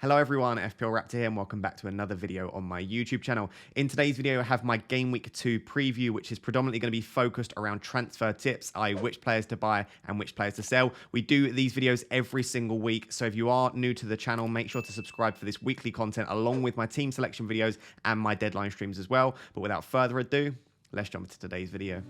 Hello everyone, FPL Raptor here and welcome back to another video on my YouTube channel. In today's video I have my Game Week 2 preview, which is predominantly going to be focused around transfer tips, i.e. which players to buy and which players to sell. We do these videos every single week, so if you are new to the channel, make sure to subscribe for this weekly content along with my team selection videos and my deadline streams as well. But without further ado, let's jump into today's video.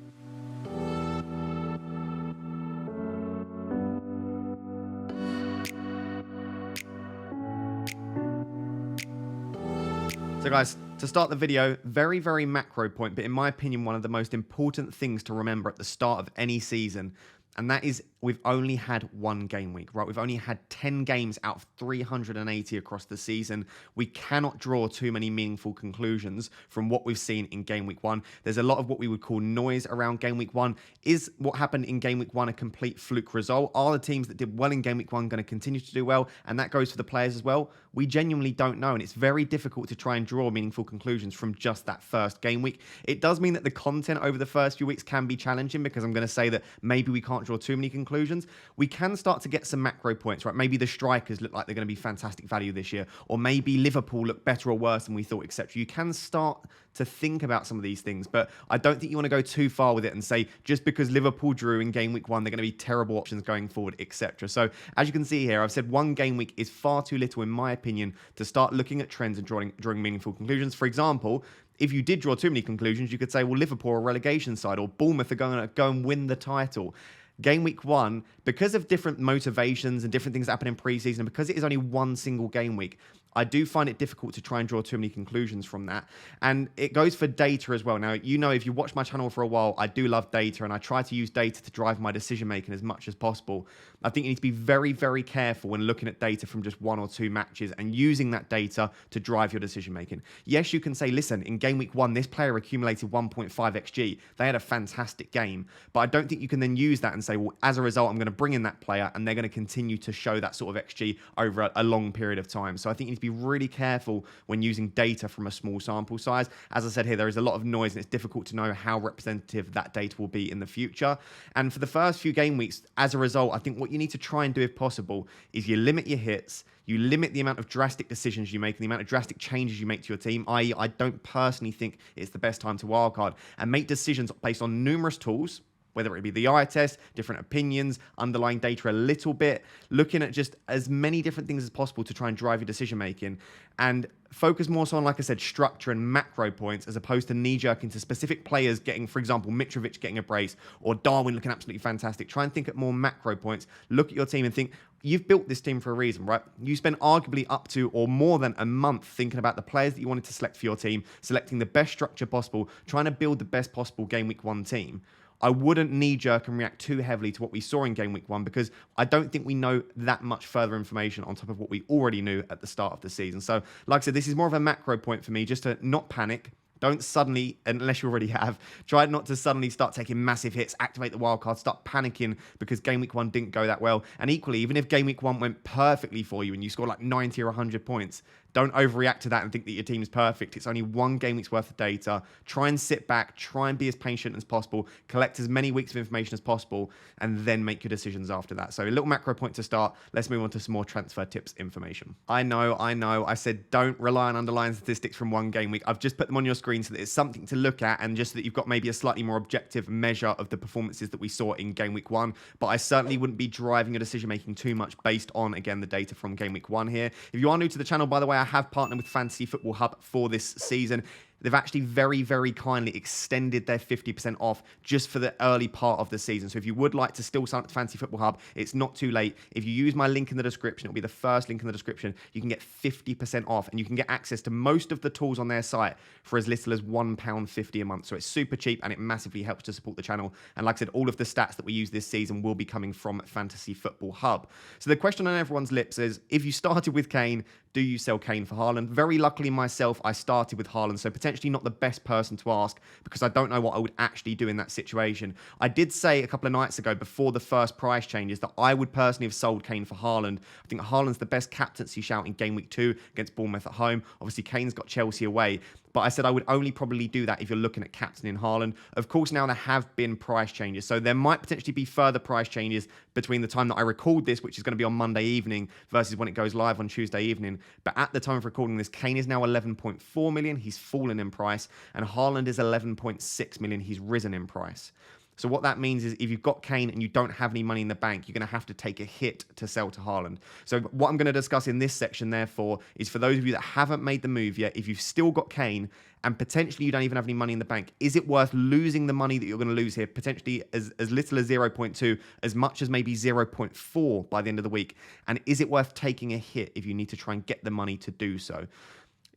So guys, to start the video, very macro point, but in my opinion, one of the most important things to remember at the start of any season, and that is we've only had one game week, right? We've only had 10 games out of 380 across the season. We cannot draw too many meaningful conclusions from what we've seen in game week 1. There's a lot of what we would call noise around game week 1. Is what happened in game week 1 a complete fluke result? Are the teams that did well in game week 1 going to continue to do well? And that goes for the players as well. We genuinely don't know, and it's very difficult to try and draw meaningful conclusions from just that first game week. It does mean that the content over the first few weeks can be challenging, because I'm going to say that maybe we can't draw too many conclusions. We can start to get some macro points, right? Maybe the strikers look like they're going to be fantastic value this year, or maybe Liverpool look better or worse than we thought, etc. You can start to think about some of these things, but I don't think you want to go too far with it and say just because Liverpool drew in game week 1, they're going to be terrible options going forward, etc. So as you can see here, I've said one game week is far too little, in my opinion, to start looking at trends and drawing meaningful conclusions. For example, if you did draw too many conclusions, you could say, well, Liverpool are a relegation side, or Bournemouth are going to go and win the title. Game week 1, because of different motivations and different things that happen in preseason, and because it is only one single game week, I do find it difficult to try and draw too many conclusions from that. And it goes for data as well. Now, you know, if you watch my channel for a while, I do love data, and I try to use data to drive my decision making as much as possible. I think you need to be very careful when looking at data from just one or two matches and using that data to drive your decision making. Yes, you can say, listen, in game week 1, this player accumulated 1.5 XG. They had a fantastic game. But I don't think you can then use that and say, well, as a result, I'm going to bring in that player and they're going to continue to show that sort of XG over a long period of time. So I think you need to be really careful when using data from a small sample size. As I said here, there is a lot of noise and it's difficult to know how representative that data will be in the future. And for the first few game weeks, as a result, I think what you need to try and do, if possible, is you limit your hits, you limit the amount of drastic decisions you make and the amount of drastic changes you make to your team, i.e. I don't personally think it's the best time to wildcard, and make decisions based on numerous tools, whether it be the eye test, different opinions, underlying data a little bit, looking at just as many different things as possible to try and drive your decision making, and focus more so on, like I said, structure and macro points, as opposed to knee-jerk into specific players getting, for example, Mitrovic getting a brace, or Darwin looking absolutely fantastic. Try and think at more macro points. Look at your team and think, you've built this team for a reason, right? You spent arguably up to or more than a month thinking about the players that you wanted to select for your team, selecting the best structure possible, trying to build the best possible game week 1 team. I wouldn't knee-jerk and react too heavily to what we saw in game week 1, because I don't think we know that much further information on top of what we already knew at the start of the season. So, like I said, this is more of a macro point for me, just to not panic. Don't suddenly, unless you already have, try not to suddenly start taking massive hits, activate the wildcard, start panicking because game week 1 didn't go that well. And equally, even if game week 1 went perfectly for you and you scored like 90 or 100 points, don't overreact to that and think that your team is perfect. It's only one game week's worth of data. Try and sit back, try and be as patient as possible, collect as many weeks of information as possible, and then make your decisions after that. So a little macro point to start. Let's move on to some more transfer tips information. I know. I said don't rely on underlying statistics from one game week. I've just put them on your screen so that it's something to look at, and just so that you've got maybe a slightly more objective measure of the performances that we saw in game week 1. But I certainly wouldn't be driving your decision making too much based on, again, the data from game week 1 here. If you are new to the channel, by the way, I have partnered with Fantasy Football Hub for this season. They've actually very kindly extended their 50% off just for the early part of the season. So if you would like to still sign up to Fantasy Football Hub, it's not too late. If you use my link in the description, it'll be the first link in the description. You can get 50% off, and you can get access to most of the tools on their site for as little as £1.50 a month. So it's super cheap, and it massively helps to support the channel. And like I said, all of the stats that we use this season will be coming from Fantasy Football Hub. So the question on everyone's lips is, if you started with Kane, do you sell Kane for Haaland? Very luckily myself, I started with Haaland, so potentially potentially not the best person to ask because I don't know what I would actually do in that situation. I did say a couple of nights ago before the first price changes that I would personally have sold Kane for Haaland. I think Haaland's the best captaincy shout in game week 2 against Bournemouth at home. Obviously, Kane's got Chelsea away. But I said I would only probably do that if you're looking at captaining Haaland. Of course, now there have been price changes. So there might potentially be further price changes between the time that I record this, which is going to be on Monday evening, versus when it goes live on Tuesday evening. But at the time of recording this, Kane is now 11.4 million. He's fallen in price. And Haaland is 11.6 million. He's risen in price. So what that means is if you've got Kane and you don't have any money in the bank, you're going to have to take a hit to sell to Haaland. So what I'm going to discuss in this section, therefore, is for those of you that haven't made the move yet, if you've still got Kane and potentially you don't even have any money in the bank, is it worth losing the money that you're going to lose here, potentially as little as 0.2, as much as maybe 0.4 by the end of the week? And is it worth taking a hit if you need to try and get the money to do so?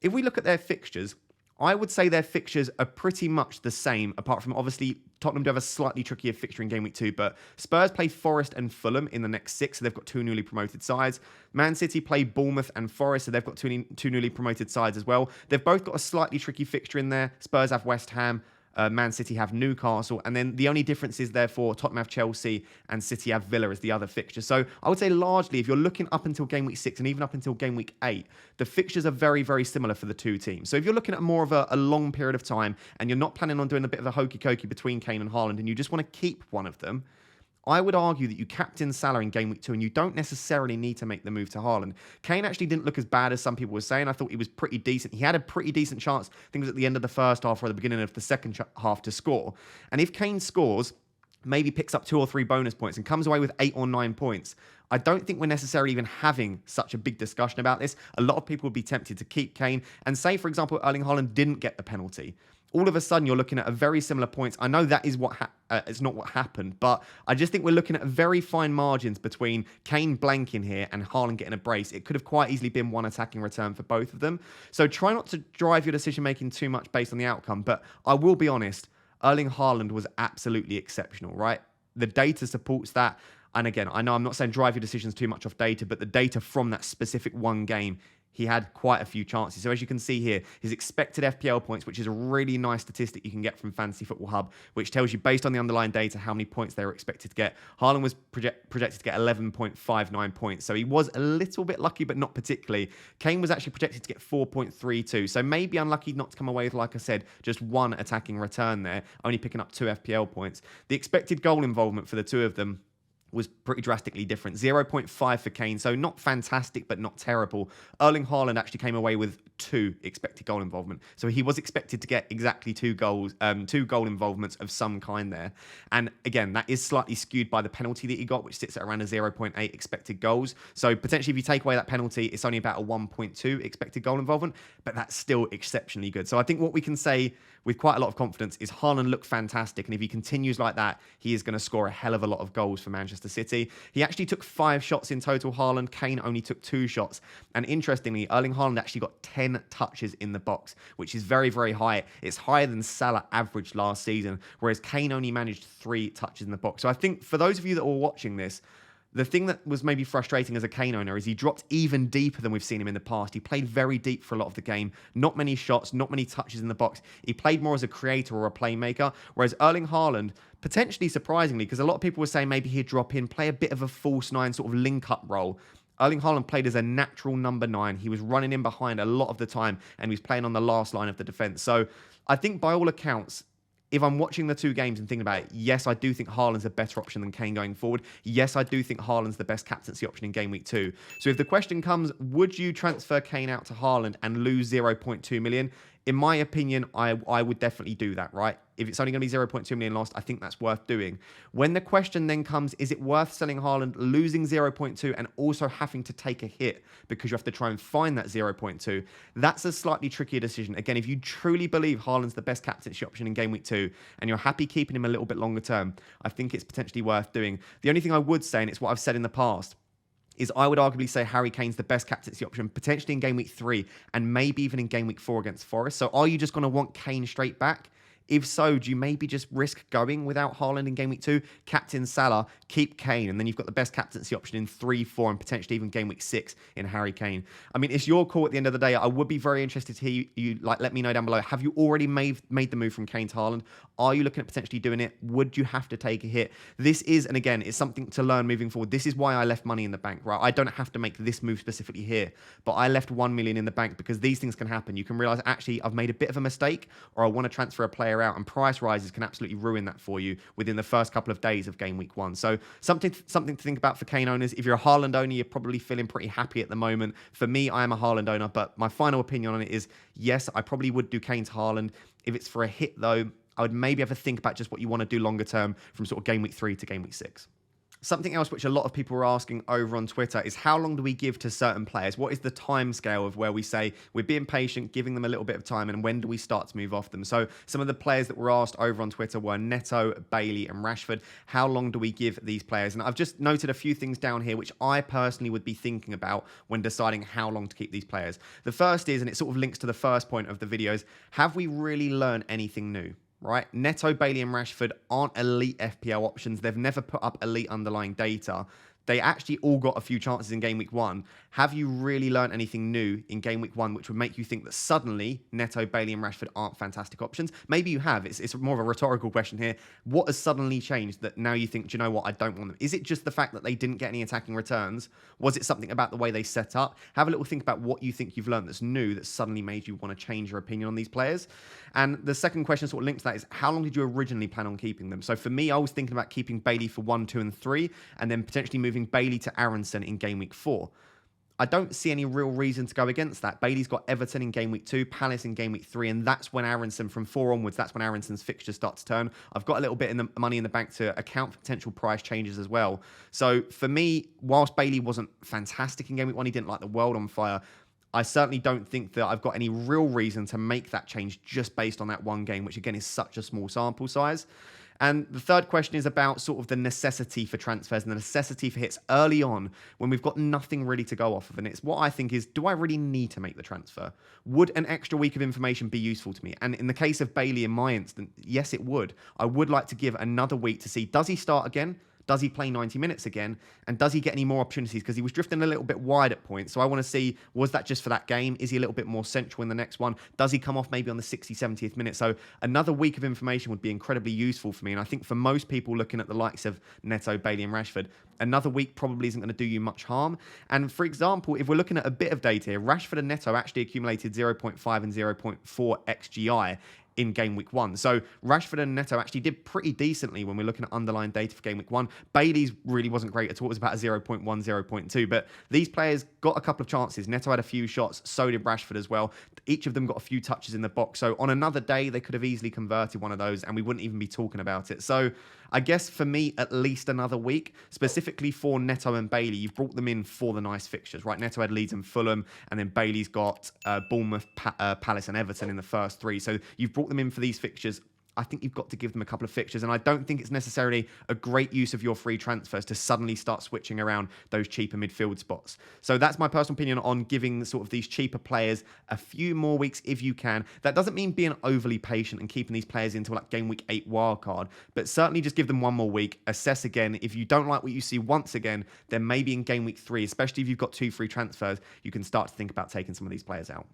If we look at their fixtures, I would say their fixtures are pretty much the same, apart from obviously Tottenham do have a slightly trickier fixture in game week 2, but Spurs play Forest and Fulham in the next 6, so they've got 2 newly promoted sides. Man City play Bournemouth and Forest, so they've got two newly promoted sides as well. They've both got a slightly tricky fixture in there. Spurs have West Ham. Man City have Newcastle, and then the only difference is therefore Tottenham have Chelsea and City have Villa as the other fixture. So I would say largely, if you're looking up until game week 6 and even up until game week 8, the fixtures are very, very similar for the two teams. So if you're looking at more of a long period of time and you're not planning on doing a bit of a hokey-cokey between Kane and Haaland and you just want to keep one of them, I would argue that you captain Salah in game week 2 and you don't necessarily need to make the move to Haaland. Kane actually didn't look as bad as some people were saying. I thought he was pretty decent. He had a pretty decent chance, I think it was at the end of the first half or at the beginning of the second half to score. And if Kane scores, maybe picks up 2 or 3 bonus points and comes away with 8 or 9 points, I don't think we're necessarily even having such a big discussion about this. A lot of people would be tempted to keep Kane and say, for example, Erling Haaland didn't get the penalty. All of a sudden, you're looking at a very similar points. I know that is it's not what happened, but I just think we're looking at very fine margins between Kane blanking here and Haaland getting a brace. It could have quite easily been one attacking return for both of them. So try not to drive your decision making too much based on the outcome. But I will be honest, Erling Haaland was absolutely exceptional, right? The data supports that. And again, I know I'm not saying drive your decisions too much off data, but the data from that specific one game, he had quite a few chances. So as you can see here, his expected FPL points, which is a really nice statistic you can get from Fantasy Football Hub, which tells you based on the underlying data how many points they were expected to get. Haaland was projected to get 11.59 points. So he was a little bit lucky, but not particularly. Kane was actually projected to get 4.32. So maybe unlucky not to come away with, like I said, just one attacking return there, only picking up 2 FPL points. The expected goal involvement for the two of them was pretty drastically different. 0.5 for Kane, so not fantastic, but not terrible. Erling Haaland actually came away with 2 expected goal involvement. So he was expected to get exactly 2 goals, 2 goal involvements of some kind there. And again, that is slightly skewed by the penalty that he got, which sits at around a 0.8 expected goals. So potentially if you take away that penalty, it's only about a 1.2 expected goal involvement, but that's still exceptionally good. So I think what we can say with quite a lot of confidence is Haaland looked fantastic. And if he continues like that, he is going to score a hell of a lot of goals for Manchester City. He actually took 5 shots in total, Haaland. Kane only took 2 shots. And interestingly, Erling Haaland actually got 10 touches in the box, which is very, very high. It's higher than Salah averaged last season, whereas Kane only managed 3 touches in the box. So I think for those of you that were watching this, the thing that was maybe frustrating as a Kane owner is he dropped even deeper than we've seen him in the past. He played very deep for a lot of the game. Not many shots, not many touches in the box. He played more as a creator or a playmaker, whereas Erling Haaland, potentially surprisingly, because a lot of people were saying maybe he'd drop in, play a bit of a false 9 sort of link-up role. Erling Haaland played as a natural number 9. He was running in behind a lot of the time, and he was playing on the last line of the defence. So I think by all accounts, if I'm watching the 2 games and thinking about it, yes, I do think Haaland's a better option than Kane going forward. Yes, I do think Haaland's the best captaincy option in game week 2. So if the question comes, would you transfer Kane out to Haaland and lose 0.2 million? In my opinion, I would definitely do that, right? If it's only going to be 0.2 million lost, I think that's worth doing. When the question then comes, is it worth selling Haaland, losing 0.2 and also having to take a hit because you have to try and find that 0.2? That's a slightly trickier decision. Again, if you truly believe Haaland's the best captaincy option in game week 2 and you're happy keeping him a little bit longer term, I think it's potentially worth doing. The only thing I would say, and it's what I've said in the past, is I would arguably say Harry Kane's the best captaincy option, potentially in game week 3 and maybe even in game week 4 against Forest. So are you just going to want Kane straight back? If so, do you maybe just risk going without Haaland in game week 2? Captain Salah, keep Kane, and then you've got the best captaincy option in 3, 4, and potentially even game week 6 in Harry Kane. I mean, it's your call at the end of the day. I would be very interested to hear you like let me know down below. Have you already made the move from Kane to Haaland? Are you looking at potentially doing it? Would you have to take a hit? This is, and again, it's something to learn moving forward. This is why I left money in the bank, right? I don't have to make this move specifically here, but I left 1 million in the bank because these things can happen. You can realize, actually, I've made a bit of a mistake, or I want to transfer a player out, and price rises can absolutely ruin that for you within the first couple of days of game week 1. So something to think about for Kane owners. If you're a Haaland owner, you're probably feeling pretty happy at the moment. For me, I am a Haaland owner, but my final opinion on it is, yes, I probably would do Kane to Haaland. If it's for a hit, though, I would maybe have a think about just what you want to do longer term from sort of game week 3 to game week 6. Something else which a lot of people are asking over on Twitter is, how long do we give to certain players? What is the time scale of where we say we're being patient, giving them a little bit of time, and when do we start to move off them? So some of the players that were asked over on Twitter were Neto, Bailey, and Rashford. How long do we give these players? And I've just noted a few things down here which I personally would be thinking about when deciding how long to keep these players. The first is, and it sort of links to the first point of the videos, have we really learned anything new? Right? Neto, Bailey, and Rashford aren't elite FPL options. They've never put up elite underlying data. They actually all got a few chances in game week 1. Have you really learned anything new in game week 1 which would make you think that suddenly Neto, Bailey, and Rashford aren't fantastic options? Maybe you have. It's more of a rhetorical question here. What has suddenly changed that now you think, do you know what, I don't want them? Is it just the fact that they didn't get any attacking returns? Was it something about the way they set up? Have a little think about what you think you've learned that's new that suddenly made you want to change your opinion on these players. And the second question sort of linked to that is, how long did you originally plan on keeping them? So for me, I was thinking about keeping Bailey for 1, 2, and 3, and then potentially moving Bailey to Aaronson in game week 4. I don't see any real reason to go against that. Bailey's got Everton in game week 2, Palace in game week 3, and that's when Aaronson, from 4 onwards, that's when Aaronson's fixtures start to turn. I've got a little bit in the money in the bank to account for potential price changes as well. So for me, whilst Bailey wasn't fantastic in game week 1, he didn't light the world on fire, I certainly don't think that I've got any real reason to make that change just based on that one game, which again is such a small sample size. And the third question is about sort of the necessity for transfers and the necessity for hits early on when we've got nothing really to go off of. And it's what I think is, do I really need to make the transfer? Would an extra week of information be useful to me? And in the case of Bailey, in my instance, yes, it would. I would like to give another week to see, does he start again? Does he play 90 minutes again? And does he get any more opportunities? Because he was drifting a little bit wide at points. So I want to see, was that just for that game? Is he a little bit more central in the next one? Does he come off maybe on the 60th, 70th minute? So another week of information would be incredibly useful for me. And I think for most people looking at the likes of Neto, Bailey, and Rashford, another week probably isn't going to do you much harm. And for example, if we're looking at a bit of data here, Rashford and Neto actually accumulated 0.5 and 0.4 XGI in game week 1. So Rashford and Neto actually did pretty decently when we're looking at underlying data for game week 1. Bailey's really wasn't great at all. It was about a 0.1, 0.2. But these players got a couple of chances. Neto had a few shots. So did Rashford as well. Each of them got a few touches in the box. So on another day, they could have easily converted one of those and we wouldn't even be talking about it. So I guess for me, at least another week, specifically for Neto and Bailey, you've brought them in for the nice fixtures, right? Neto had Leeds and Fulham, and then Bailey's got Bournemouth, Palace and Everton in the first 3. So you've brought them in for these fixtures. I think you've got to give them a couple of fixtures, and I don't think it's necessarily a great use of your free transfers to suddenly start switching around those cheaper midfield spots. So that's my personal opinion on giving sort of these cheaper players a few more weeks if you can. That doesn't mean being overly patient and keeping these players into like game week 8 wildcard, but certainly just give them one more week, assess again. If you don't like what you see once again, then maybe in game week 3, especially if you've got 2 free transfers, you can start to think about taking some of these players out.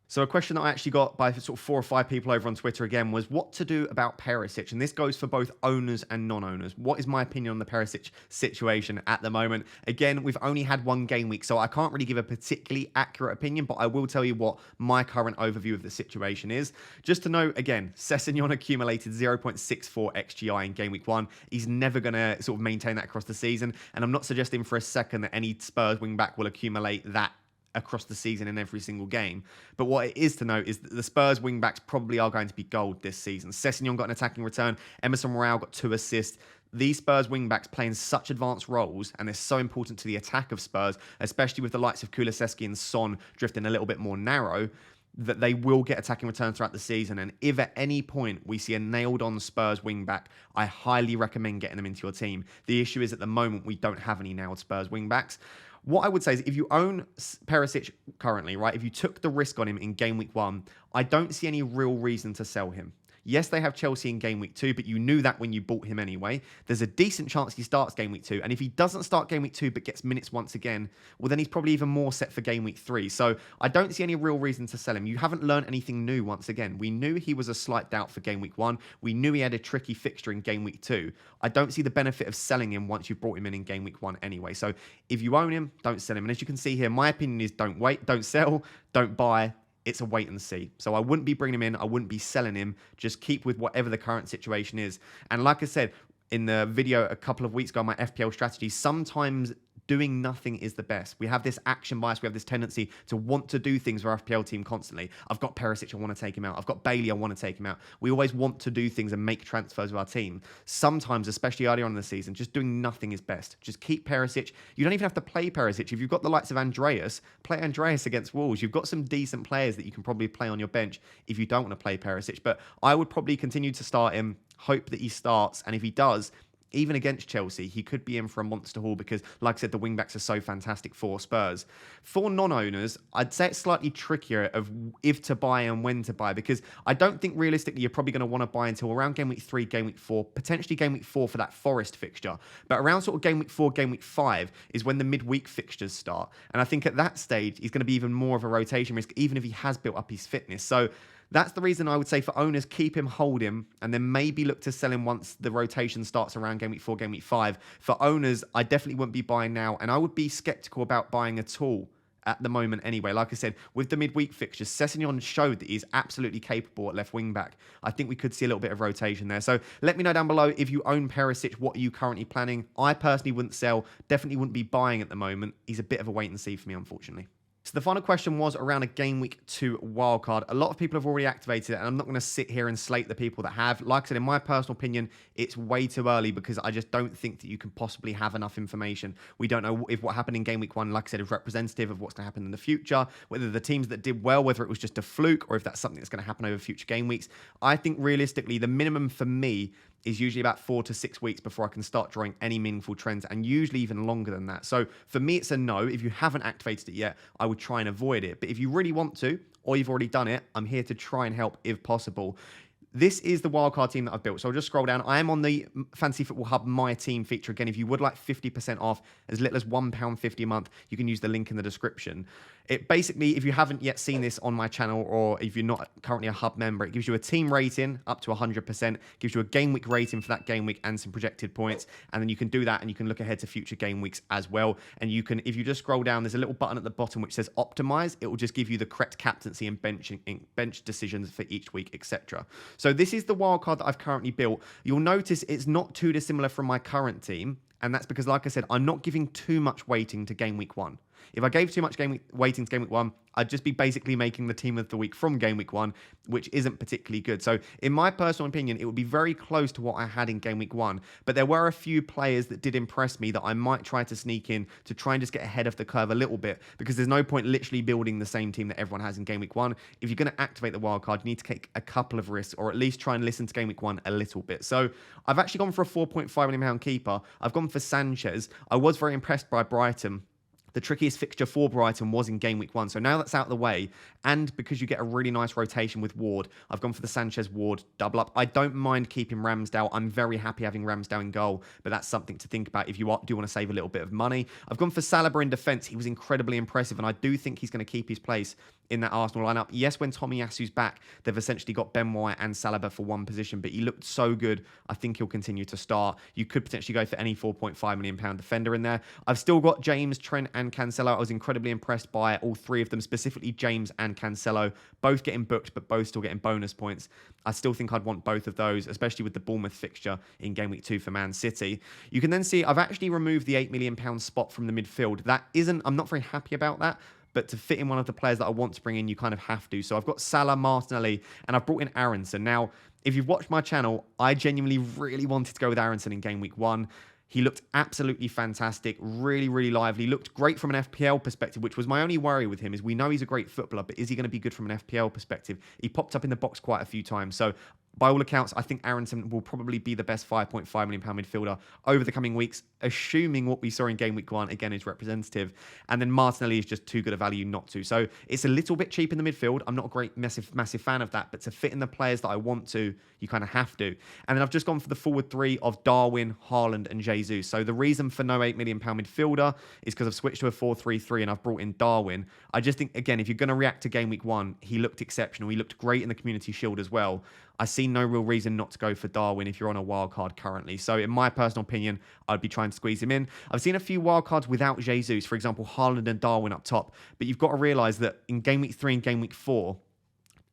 So a question that I actually got by sort of 4 or 5 people over on Twitter again was what to do about Perisic. And this goes for both owners and non-owners. What is my opinion on the Perisic situation at the moment? Again, we've only had 1 game week, so I can't really give a particularly accurate opinion, but I will tell you what my current overview of the situation is. Just to note, again, Sessegnon accumulated 0.64 XGI in game week 1. He's never going to sort of maintain that across the season. And I'm not suggesting for a second that any Spurs wing back will accumulate that across the season in every single game. But what it is to note is that the Spurs wing-backs probably are going to be gold this season. Sessegnon got an attacking return. Emerson Royal got 2 assists. These Spurs wing-backs play in such advanced roles, and they're so important to the attack of Spurs, especially with the likes of Kulusevski and Son drifting a little bit more narrow, that they will get attacking returns throughout the season. And if at any point we see a nailed-on Spurs wing-back, I highly recommend getting them into your team. The issue is at the moment we don't have any nailed Spurs wing-backs. What I would say is if you own Perisic currently, right, if you took the risk on him in game week 1, I don't see any real reason to sell him. Yes, they have Chelsea in game week 2, but you knew that when you bought him anyway. There's a decent chance he starts game week 2. And if he doesn't start game week 2 but gets minutes once again, well, then he's probably even more set for game week 3. So I don't see any real reason to sell him. You haven't learned anything new once again. We knew he was a slight doubt for game week 1. We knew he had a tricky fixture in game week 2. I don't see the benefit of selling him once you've brought him in game week 1 anyway. So if you own him, don't sell him. And as you can see here, my opinion is don't wait, don't sell, don't buy. It's a wait and see. So I wouldn't be bringing him in. I wouldn't be selling him. Just keep with whatever the current situation is. And like I said in the video a couple of weeks ago on my FPL strategy, sometimes doing nothing is the best. We have this action bias. We have this tendency to want to do things for our FPL team constantly. I've got Perisic, I want to take him out. I've got Bailey, I want to take him out. We always want to do things and make transfers with our team. Sometimes, especially early on in the season, just doing nothing is best. Just keep Perisic. You don't even have to play Perisic. If you've got the likes of Andreas, play Andreas against Wolves. You've got some decent players that you can probably play on your bench if you don't want to play Perisic. But I would probably continue to start him, hope that he starts, and if he does, even against Chelsea, he could be in for a monster haul because, like I said, the wing-backs are so fantastic for Spurs. For non-owners, I'd say it's slightly trickier of if to buy and when to buy because I don't think realistically you're probably going to want to buy until around game week 3, game week 4, potentially game week 4 for that Forest fixture. But around sort of game week 4, game week 5 is when the midweek fixtures start. And I think at that stage, he's going to be even more of a rotation risk, even if he has built up his fitness. So that's the reason I would say for owners, keep him, hold him, and then maybe look to sell him once the rotation starts around game week 4, game week 5. For owners, I definitely wouldn't be buying now, and I would be skeptical about buying at all at the moment anyway. Like I said, with the midweek fixtures, Sessegnon showed that he's absolutely capable at left wing back. I think we could see a little bit of rotation there. So let me know down below if you own Perisic, what are you currently planning? I personally wouldn't sell, definitely wouldn't be buying at the moment. He's a bit of a wait and see for me, unfortunately. So the final question was around a game week 2 wildcard. A lot of people have already activated it, and I'm not going to sit here and slate the people that have. Like I said, in my personal opinion, it's way too early because I just don't think that you can possibly have enough information. We don't know if what happened in game week 1, like I said, is representative of what's going to happen in the future, whether the teams that did well, whether it was just a fluke, or if that's something that's going to happen over future game weeks. I think realistically, the minimum for me is usually about 4 to 6 weeks before I can start drawing any meaningful trends, and usually even longer than that. So for me, it's a no. If you haven't activated it yet, I would try and avoid it. But if you really want to, or you've already done it, I'm here to try and help if possible. This is the wildcard team that I've built. So I'll just scroll down. I am on the Fantasy Football Hub My Team feature. Again, if you would like 50% off, as little as £1.50 a month, you can use the link in the description. It basically, if you haven't yet seen this on my channel, or if you're not currently a Hub member, it gives you a team rating up to 100%, gives you a game week rating for that game week and some projected points. And then you can do that and you can look ahead to future game weeks as well. And you can, if you just scroll down, there's a little button at the bottom which says optimize. It will just give you the correct captaincy and bench decisions for each week, etc. So this is the wildcard that I've currently built. You'll notice it's not too dissimilar from my current team. And that's because, like I said, I'm not giving too much weighting to game week 1. If I gave too much weighting to game week 1, I'd just be basically making the team of the week from game week 1, which isn't particularly good. So in my personal opinion, it would be very close to what I had in game week 1. But there were a few players that did impress me that I might try to sneak in to try and just get ahead of the curve a little bit, because there's no point literally building the same team that everyone has in game week 1. If you're going to activate the wildcard, you need to take a couple of risks, or at least try and listen to game week 1 a little bit. So I've actually gone for a £4.5 million keeper. I've gone for Sanchez. I was very impressed by Brighton. The trickiest fixture for Brighton was in game week 1. So now that's out of the way, and because you get a really nice rotation with Ward, I've gone for the Sanchez-Ward double up. I don't mind keeping Ramsdale. I'm very happy having Ramsdale in goal, but that's something to think about if you do want to save a little bit of money. I've gone for Saliba in defence. He was incredibly impressive, and I do think he's going to keep his place in that Arsenal lineup. Yes, when Tomiyasu's back, they've essentially got Ben White and Saliba for one position, but he looked so good. I think he'll continue to start. You could potentially go for any £4.5 million defender in there. I've still got James, Trent, and Cancelo. I was incredibly impressed by all three of them, specifically James and Cancelo, both getting booked, but both still getting bonus points. I still think I'd want both of those, especially with the Bournemouth fixture in game week 2 for Man City. You can then see I've actually removed the £8 million spot from the midfield. I'm not very happy about that. But to fit in one of the players that I want to bring in, you kind of have to. So I've got Salah, Martinelli, and I've brought in Aaronson. Now, if you've watched my channel, I genuinely really wanted to go with Aaronson in game week 1. He looked absolutely fantastic, really, really lively. Looked great from an FPL perspective, which was my only worry with him, is we know he's a great footballer, but is he going to be good from an FPL perspective? He popped up in the box quite a few times. So by all accounts, I think Aaronson will probably be the best £5.5 million midfielder over the coming weeks, assuming what we saw in game week 1 again is representative. And then Martinelli is just too good a value not to. So it's a little bit cheap in the midfield. I'm not a great, massive fan of that, but to fit in the players that I want to, you kind of have to. And then I've just gone for the forward three of Darwin, Haaland, and Jesus. So the reason for no £8 million midfielder is because I've switched to a 4-3-3 and I've brought in Darwin. I just think, again, if you're going to react to game week 1, he looked exceptional. He looked great in the Community Shield as well. I see no real reason not to go for Darwin if you're on a wild card currently. So in my personal opinion, I'd be trying to squeeze him in. I've seen a few wild cards without Jesus, for example, Haaland and Darwin up top. But you've got to realise that in game week 3 and game week 4,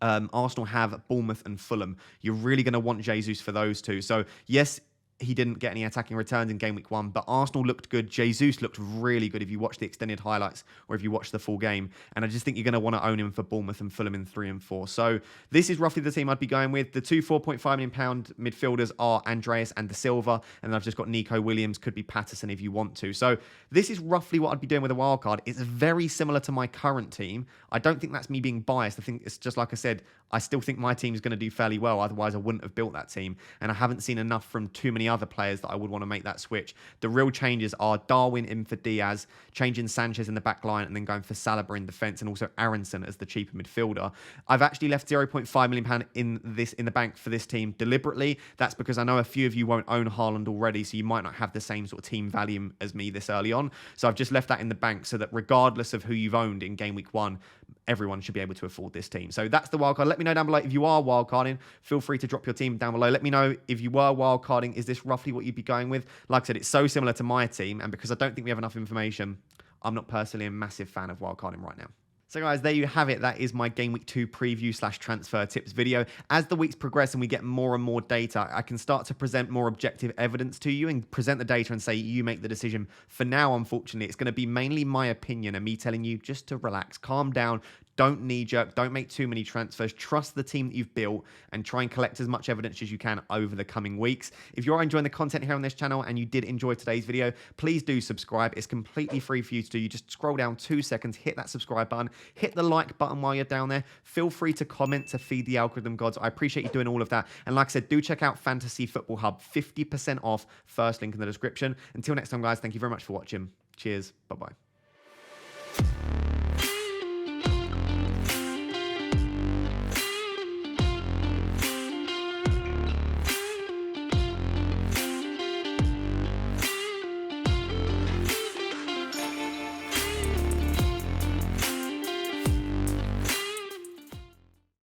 Arsenal have Bournemouth and Fulham. You're really going to want Jesus for those two. So yes, he didn't get any attacking returns in game week 1, but Arsenal looked good. Jesus looked really good if you watch the extended highlights or if you watch the full game. And I just think you're going to want to own him for Bournemouth and Fulham in 3 and 4. So this is roughly the team I'd be going with. The two £4.5 million midfielders are Andreas and De Silva. And then I've just got Nico Williams, could be Patterson if you want to. So this is roughly what I'd be doing with a wild card. It's very similar to my current team. I don't think that's me being biased. I think it's just like I said, I still think my team is going to do fairly well. Otherwise, I wouldn't have built that team. And I haven't seen enough from too many other players that I would want to make that switch. The real changes are Darwin in for Diaz, changing Sanchez in the back line, and then going for Saliba in defence, and also Aaronson as the cheaper midfielder. I've actually left £0.5 million in the bank for this team deliberately. That's because I know a few of you won't own Haaland already, so you might not have the same sort of team value as me this early on. So I've just left that in the bank so that regardless of who you've owned in game week 1, everyone should be able to afford this team. So that's the wildcard. Let me know down below if you are wildcarding. Feel free to drop your team down below. Let me know if you were wildcarding. Is this roughly what you'd be going with? Like I said, it's so similar to my team, and because I don't think we have enough information, I'm not personally a massive fan of wildcarding right now. So guys, there you have it. That is my Game Week 2 preview / transfer tips video. As the weeks progress and we get more and more data, I can start to present more objective evidence to you and present the data and say you make the decision. For now, unfortunately, it's going to be mainly my opinion and me telling you just to relax, calm down, don't knee-jerk, don't make too many transfers, trust the team that you've built and try and collect as much evidence as you can over the coming weeks. If you are enjoying the content here on this channel and you did enjoy today's video, please do subscribe. It's completely free for you to do. You just scroll down 2 seconds, hit that subscribe button, hit the like button while you're down there. Feel free to comment to feed the algorithm gods. I appreciate you doing all of that. And like I said, do check out Fantasy Football Hub, 50% off, first link in the description. Until next time, guys, thank you very much for watching. Cheers. Bye-bye.